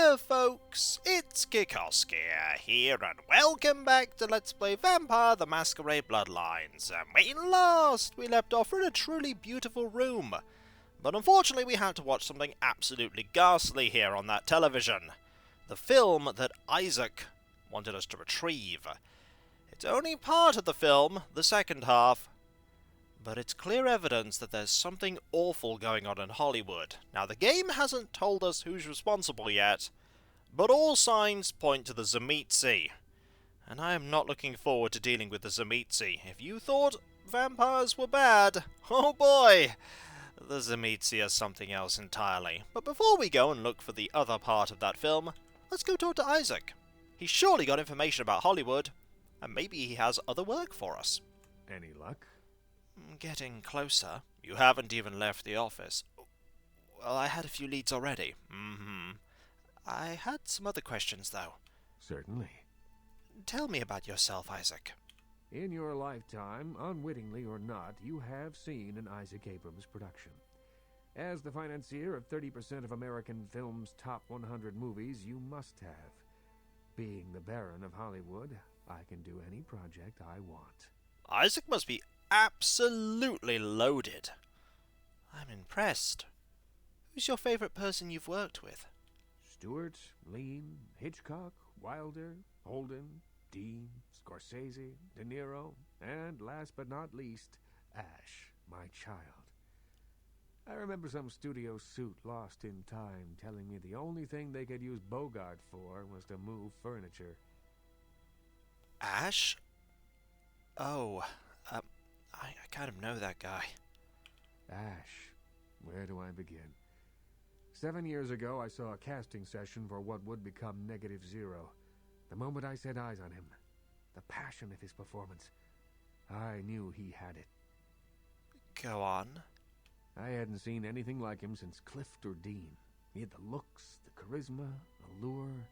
Hello folks, it's Kikoskia here and welcome back to Let's Play Vampire the Masquerade Bloodlines. And when last we left off in a truly beautiful room, but unfortunately we had to watch something absolutely ghastly here on that television. The film that Isaac wanted us to retrieve. It's only part of the film, the second half, but it's clear evidence that there's something awful going on in Hollywood. Now, the game hasn't told us who's responsible yet, but all signs point to the Tzimisce. And I am not looking forward to dealing with the Tzimisce. If you thought vampires were bad, oh boy! The Tzimisce is something else entirely. But before we go and look for the other part of that film, let's go talk to Isaac. He's surely got information about Hollywood, and maybe he has other work for us. Any luck? Getting closer. You haven't even left the office. Well, I had a few leads already. I had some other questions, though. Certainly. Tell me about yourself, Isaac. In your lifetime, unwittingly or not, you have seen an Isaac Abrams production. As the financier of 30% of American film's top 100 movies, you must have. Being the Baron of Hollywood, I can do any project I want. Isaac must be absolutely loaded. I'm impressed. Who's your favourite person you've worked with? Stewart, Lean, Hitchcock, Wilder, Holden, Dean, Scorsese, De Niro, and last but not least, Ash, my child. I remember some studio suit lost in time telling me the only thing they could use Bogart for was to move furniture. Ash? Oh, I kind of know that guy. Ash. Where do I begin? 7 years ago, I saw a casting session for what would become -0. The moment I set eyes on him, the passion of his performance, I knew he had it. Go on. I hadn't seen anything like him since Clift or Dean. He had the looks, the charisma, allure,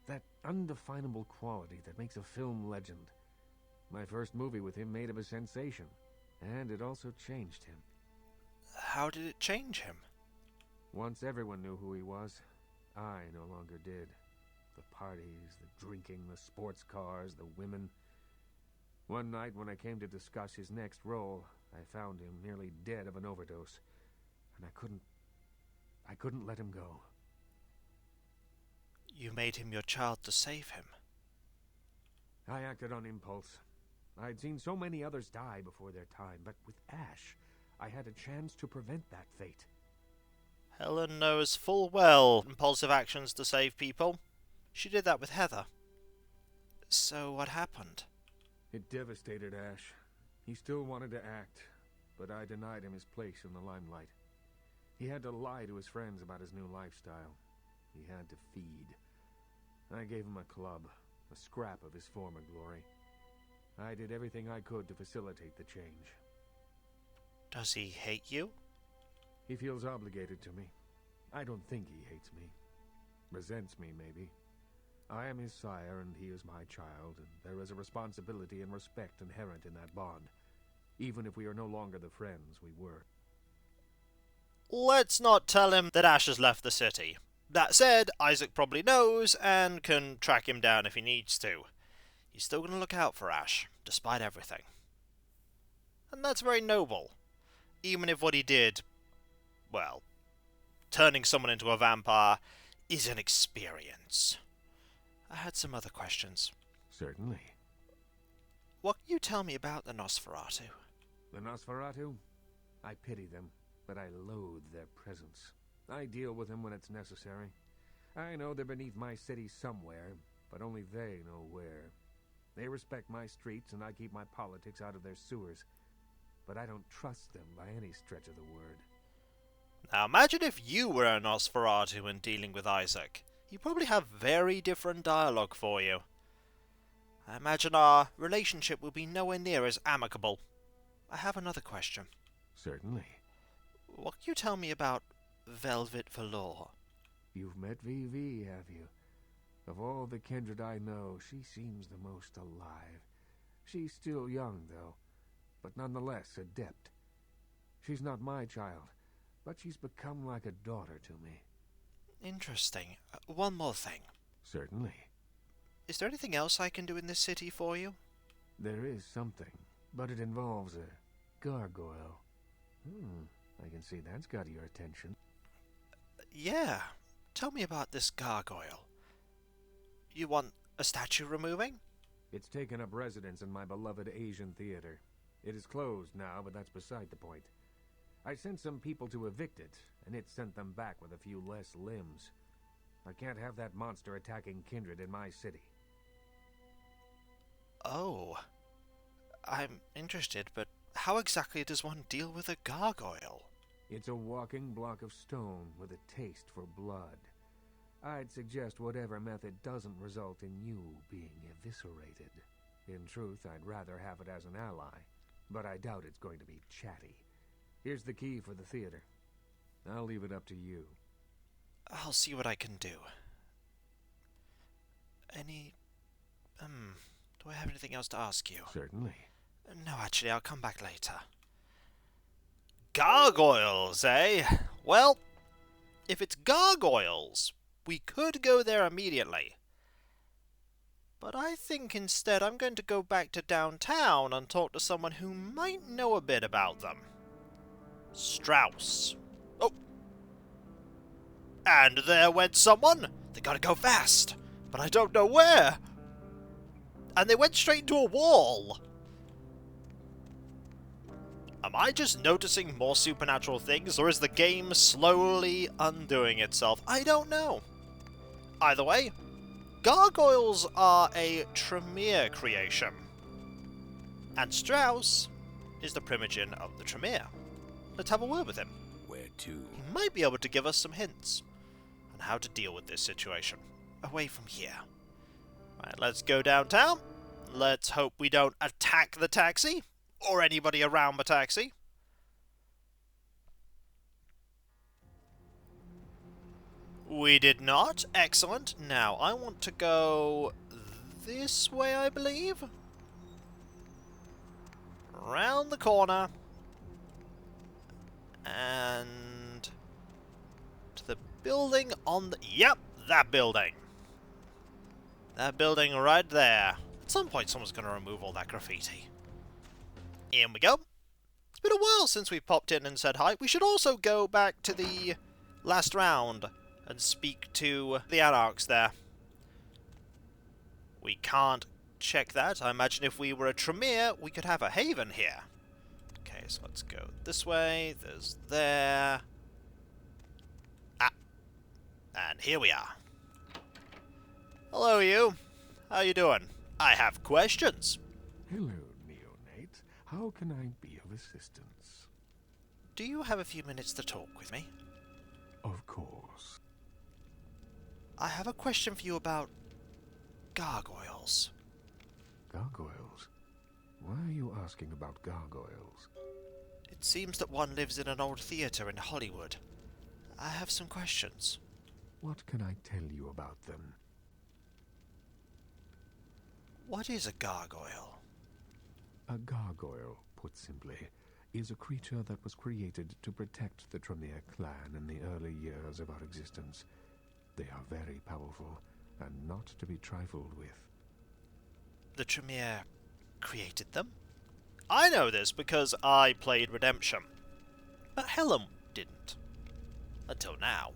that undefinable quality that makes a film legend. My first movie with him made him a sensation, and it also changed him. How did it change him? Once everyone knew who he was, I no longer did. The parties, the drinking, the sports cars, the women. One night when I came to discuss his next role, I found him nearly dead of an overdose, and I couldn't let him go. You made him your child to save him. I acted on impulse. I'd seen so many others die before their time, but with Ash, I had a chance to prevent that fate. Helen knows full well impulsive actions to save people. She did that with Heather. So what happened? It devastated Ash. He still wanted to act, but I denied him his place in the limelight. He had to lie to his friends about his new lifestyle. He had to feed. I gave him a club, a scrap of his former glory. I did everything I could to facilitate the change. Does he hate you? He feels obligated to me. I don't think he hates me. Resents me, maybe. I am his sire and he is my child, and there is a responsibility and respect inherent in that bond, even if we are no longer the friends we were. Let's not tell him that Ash has left the city. That said, Isaac probably knows and can track him down if he needs to. He's still going to look out for Ash, despite everything. And that's very noble. Even if what he did, well, turning someone into a vampire is an experience. I had some other questions. Certainly. What can you tell me about the Nosferatu? The Nosferatu? I pity them, but I loathe their presence. I deal with them when it's necessary. I know they're beneath my city somewhere, but only they know where. They respect my streets, and I keep my politics out of their sewers. But I don't trust them by any stretch of the word. Now imagine if you were a Nosferatu and dealing with Isaac. He'd probably have very different dialogue for you. I imagine our relationship will be nowhere near as amicable. I have another question. Certainly. What can you tell me about Velvet Velour? You've met VV, have you? Of all the kindred I know, she seems the most alive. She's still young, though, but nonetheless adept. She's not my child, but she's become like a daughter to me. Interesting. One more thing. Certainly. Is there anything else I can do in this city for you? There is something, but it involves a gargoyle. I can see that's got your attention. Yeah. Tell me about this gargoyle. You want a statue removing? It's taken up residence in my beloved Asian theater. It is closed now, but that's beside the point. I sent some people to evict it, and it sent them back with a few less limbs. I can't have that monster attacking kindred in my city. Oh. I'm interested, but how exactly does one deal with a gargoyle? It's a walking block of stone with a taste for blood. I'd suggest whatever method doesn't result in you being eviscerated. In truth, I'd rather have it as an ally, but I doubt it's going to be chatty. Here's the key for the theater. I'll leave it up to you. I'll see what I can do. Do I have anything else to ask you? Certainly. No, actually, I'll come back later. Gargoyles, eh? Well, if it's gargoyles, we could go there immediately. But I think instead I'm going to go back to downtown and talk to someone who might know a bit about them. Strauss. Oh! And there went someone! They gotta go fast, but I don't know where! And they went straight into a wall! Am I just noticing more supernatural things, or is the game slowly undoing itself? I don't know. Either way, gargoyles are a Tremere creation. And Strauss is the primogen of the Tremere. Let's have a word with him. Where to? He might be able to give us some hints on how to deal with this situation away from here. Right, let's go downtown. Let's hope we don't attack the taxi, or anybody around the taxi. We did not. Excellent. Now, I want to go this way, I believe. Round the corner. And to the building on the... Yep, that building. That building right there. At some point, someone's going to remove all that graffiti. In we go. It's been a while since we popped in and said hi. We should also go back to the last round and speak to the Anarchs there. We can't check that. I imagine if we were a Tremere, we could have a haven here. Okay, so let's go this way. There's there. Ah. And here we are. Hello, you. How you doing? I have questions. Hello, neonate. How can I be of assistance? Do you have a few minutes to talk with me? Of course. I have a question for you about gargoyles. Gargoyles? Why are you asking about gargoyles? It seems that one lives in an old theatre in Hollywood. I have some questions. What can I tell you about them? What is a gargoyle? A gargoyle, put simply, is a creature that was created to protect the Tremere clan in the early years of our existence. They are very powerful, and not to be trifled with. The Tremere created them? I know this because I played Redemption. But Helen didn't. Until now.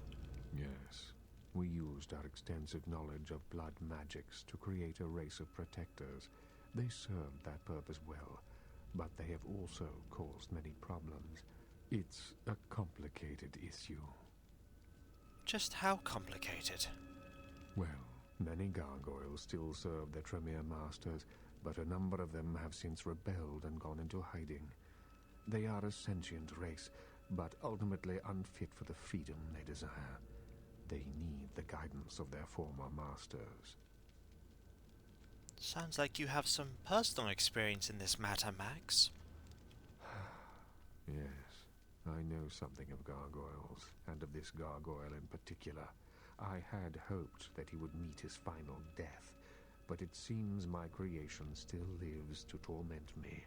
Yes. We used our extensive knowledge of blood magics to create a race of protectors. They served that purpose well, but they have also caused many problems. It's a complicated issue. Just how complicated? Well, many gargoyles still serve their Tremere masters, but a number of them have since rebelled and gone into hiding. They are a sentient race, but ultimately unfit for the freedom they desire. They need the guidance of their former masters. Sounds like you have some personal experience in this matter, Max. Yes, I know something of gargoyles, and of this gargoyle in particular. I had hoped that he would meet his final death, but it seems my creation still lives to torment me.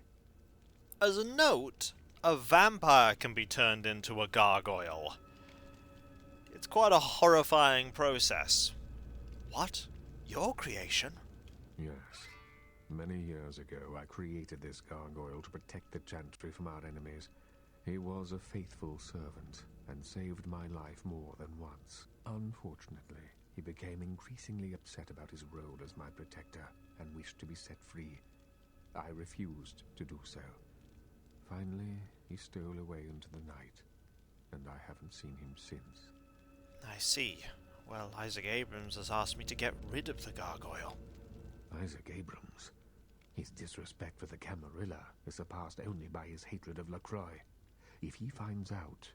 As a note, a vampire can be turned into a gargoyle. It's quite a horrifying process. What? Your creation? Yes. Many years ago, I created this gargoyle to protect the chantry from our enemies. He was a faithful servant and saved my life more than once. Unfortunately, he became increasingly upset about his role as my protector and wished to be set free. I refused to do so. Finally, he stole away into the night, and I haven't seen him since. I see. Well, Isaac Abrams has asked me to get rid of the gargoyle. Isaac Abrams? His disrespect for the Camarilla is surpassed only by his hatred of LaCroix. If he finds out,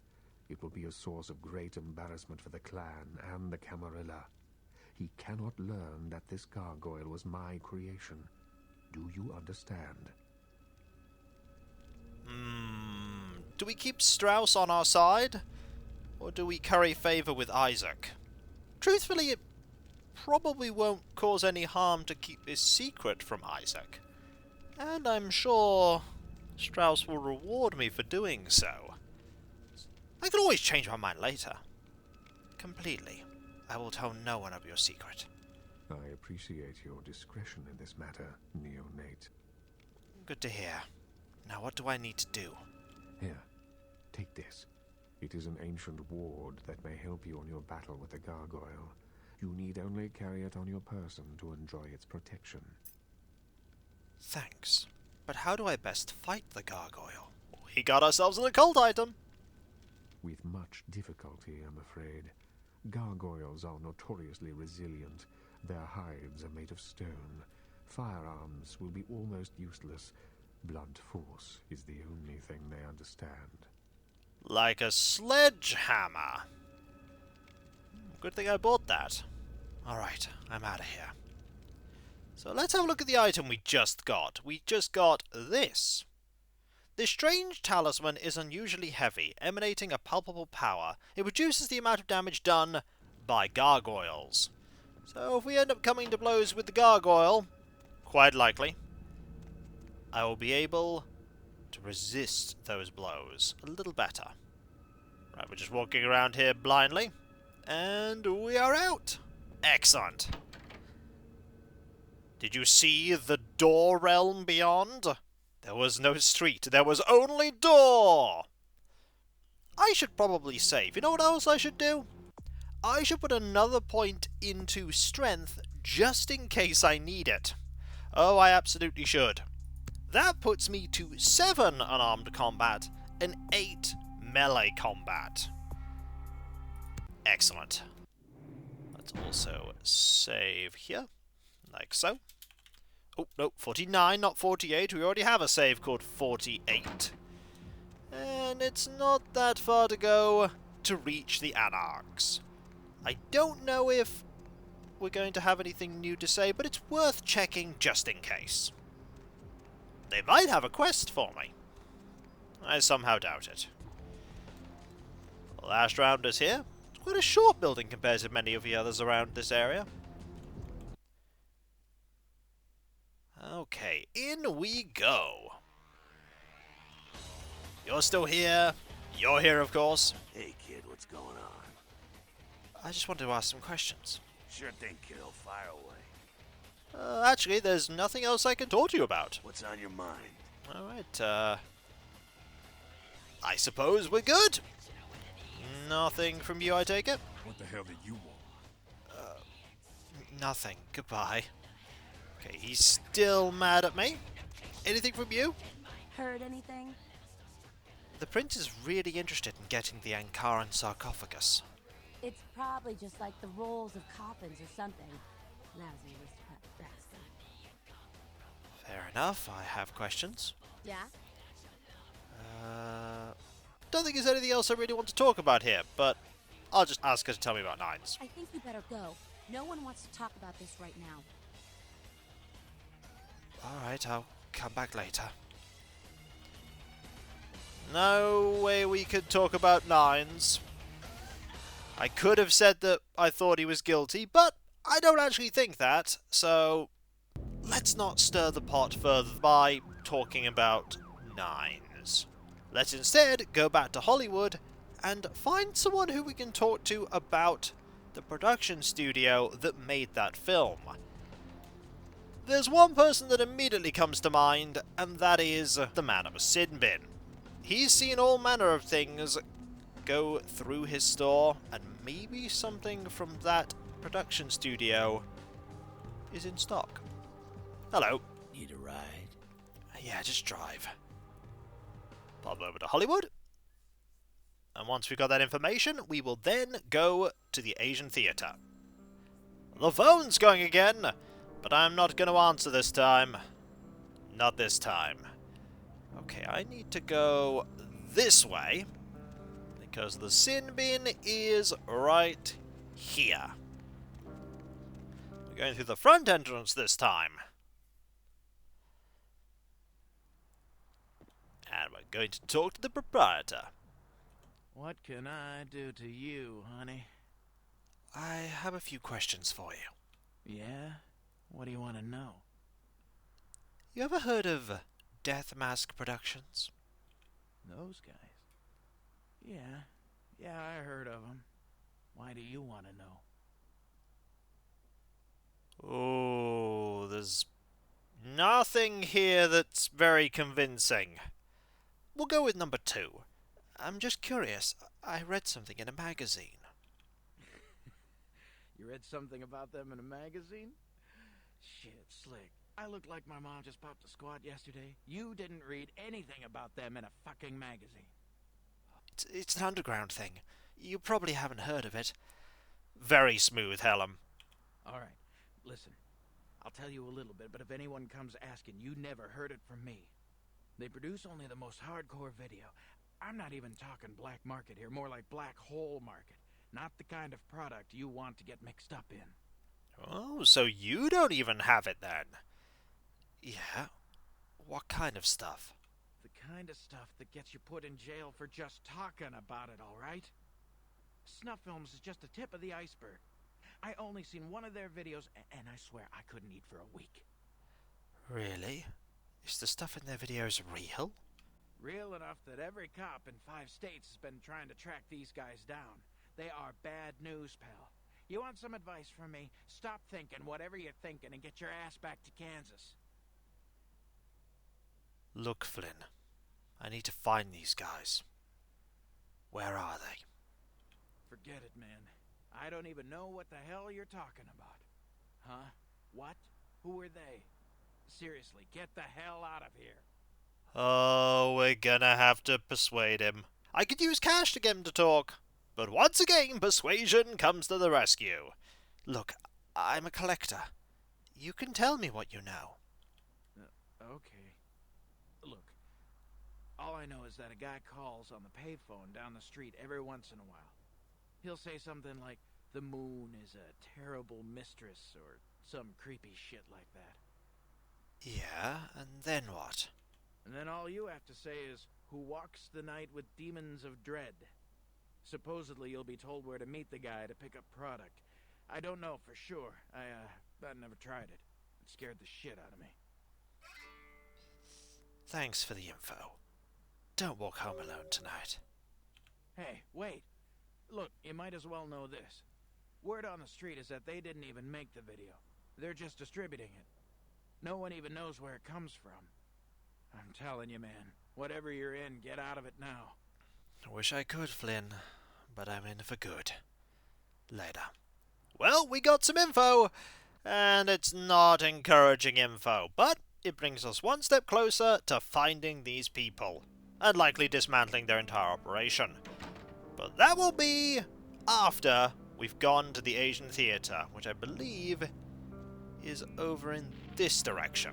it will be a source of great embarrassment for the clan and the Camarilla. He cannot learn that this gargoyle was my creation. Do you understand? Do we keep Strauss on our side? Or do we curry favour with Isaac? Truthfully, it probably won't cause any harm to keep this secret from Isaac. And I'm sure Strauss will reward me for doing so. I can always change my mind later. Completely. I will tell no one of your secret. I appreciate your discretion in this matter, neonate. Good to hear. Now what do I need to do? Here, take this. It is an ancient ward that may help you on your battle with the gargoyle. You need only carry it on your person to enjoy its protection. Thanks. But how do I best fight the gargoyle? We got ourselves an occult item! With much difficulty, I'm afraid. Gargoyles are notoriously resilient. Their hides are made of stone. Firearms will be almost useless. Blunt force is the only thing they understand. Like a sledgehammer. Good thing I bought that. Alright, I'm out of here. So let's have a look at the item we just got. We just got this. This strange talisman is unusually heavy, emanating a palpable power. It reduces the amount of damage done by gargoyles. So if we end up coming to blows with the gargoyle, quite likely, I will be able to resist those blows a little better. Right, we're just walking around here blindly, and we are out. Excellent. Did you see the door realm beyond? There was no street, there was only door! I should probably save. You know what else I should do? I should put another point into strength just in case I need it. Oh, I absolutely should. That puts me to 7 unarmed combat and 8 melee combat. Excellent. Let's also save here, like so. Oh, no, 49, not 48. We already have a save called 48. And it's not that far to go to reach the Anarchs. I don't know if we're going to have anything new to say, but it's worth checking just in case. They might have a quest for me. I somehow doubt it. The last round is here. It's quite a short building compared to many of the others around this area. Okay, in we go. You're still here. You're here, of course. Hey kid, what's going on? I just wanted to ask some questions. Sure thing, kiddo. Fire away. Actually, there's nothing else I can talk to you about. What's on your mind? Alright, I suppose we're good. Nothing from you, I take it? What the hell do you want? Nothing. Goodbye. Okay, he's still mad at me. Anything from you? Heard anything? The prince is really interested in getting the Ankaran sarcophagus. It's probably just like the rolls of coffins or something. Lousy aristocrat bastard. Fair enough, I have questions. Yeah? Don't think there's anything else I really want to talk about here, but I'll just ask her to tell me about Nines. I think you better go. No one wants to talk about this right now. Alright, I'll come back later. No way we could talk about Nines. I could have said that I thought he was guilty, but I don't actually think that, so let's not stir the pot further by talking about Nines. Let's instead go back to Hollywood and find someone who we can talk to about the production studio that made that film. There's one person that immediately comes to mind, and that is the man of a sin bin. He's seen all manner of things go through his store, and maybe something from that production studio is in stock. Hello. Need a ride? Yeah, just drive. Pop over to Hollywood. And once we've got that information, we will then go to the Asian theatre. The phone's going again, but I'm not going to answer this time. Not this time. Okay, I need to go this way, because the sin bin is right here. We're going through the front entrance this time. And we're going to talk to the proprietor. What can I do to you, honey? I have a few questions for you. Yeah? What do you want to know? You ever heard of Death Mask Productions? Those guys? Yeah, I heard of them. Why do you want to know? Oh, there's nothing here that's very convincing. We'll go with number 2. I'm just curious. I read something in a magazine. You read something about them in a magazine? Shit, slick. I look like my mom just popped a squat yesterday. You didn't read anything about them in a fucking magazine. It's an underground thing. You probably haven't heard of it. Very smooth, Helen. Alright, listen. I'll tell you a little bit, but if anyone comes asking, you never heard it from me. They produce only the most hardcore video. I'm not even talking black market here, more like black hole market. Not the kind of product you want to get mixed up in. Oh, so you don't even have it then? Yeah? What kind of stuff? The kind of stuff that gets you put in jail for just talking about it, alright? Snuff films is just the tip of the iceberg. I only seen one of their videos, and I swear I couldn't eat for a week. Really? Is the stuff in their videos real? Real enough that every cop in 5 states has been trying to track these guys down. They are bad news, pal. You want some advice from me? Stop thinking whatever you're thinking and get your ass back to Kansas. Look, Flynn. I need to find these guys. Where are they? Forget it, man. I don't even know what the hell you're talking about. Huh? What? Who are they? Seriously, get the hell out of here. Oh, we're gonna have to persuade him. I could use cash to get him to talk. But once again, persuasion comes to the rescue. Look, I'm a collector. You can tell me what you know. Okay. Look, all I know is that a guy calls on the payphone down the street every once in a while. He'll say something like, the moon is a terrible mistress, or some creepy shit like that. Yeah, and then what? And then all you have to say is, who walks the night with demons of dread. Supposedly you'll be told where to meet the guy to pick up product. I don't know for sure. I never tried it. It scared the shit out of me. Thanks for the info. Don't walk home alone tonight. Hey, wait. Look, you might as well know this. Word on the street is that they didn't even make the video. They're just distributing it. No one even knows where it comes from. I'm telling you, man. Whatever you're in, get out of it now. I wish I could, Flynn, but I'm in for good. Later. Well, we got some info, and it's not encouraging info, but it brings us one step closer to finding these people, and likely dismantling their entire operation. But that will be after we've gone to the Asian theatre, which I believe is over in this direction.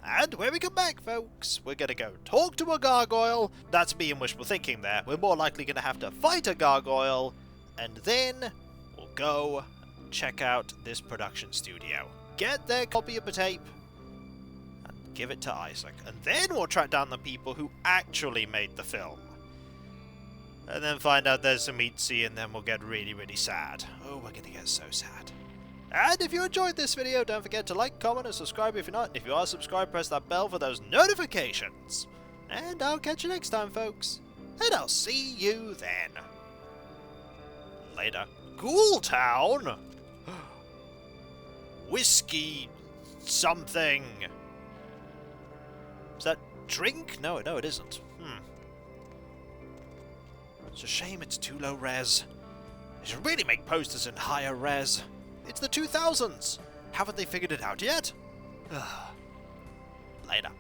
And when we come back, folks, we're going to go talk to a gargoyle. That's being wishful thinking there. We're more likely going to have to fight a gargoyle, and then we'll go check out this production studio. Get their copy of the tape, and give it to Isaac. And then we'll track down the people who actually made the film. And then find out there's some meatsy, and then we'll get really, really sad. Oh, we're going to get so sad. And if you enjoyed this video, don't forget to like, comment, and subscribe if you're not. And if you are subscribed, press that bell for those notifications. And I'll catch you next time, folks. And I'll see you then. Later. Ghoul Town? Whiskey... something. Is that drink? No, it isn't. It's a shame it's too low res. They should really make posters in higher res. It's the 2000s. Haven't they figured it out yet? Later.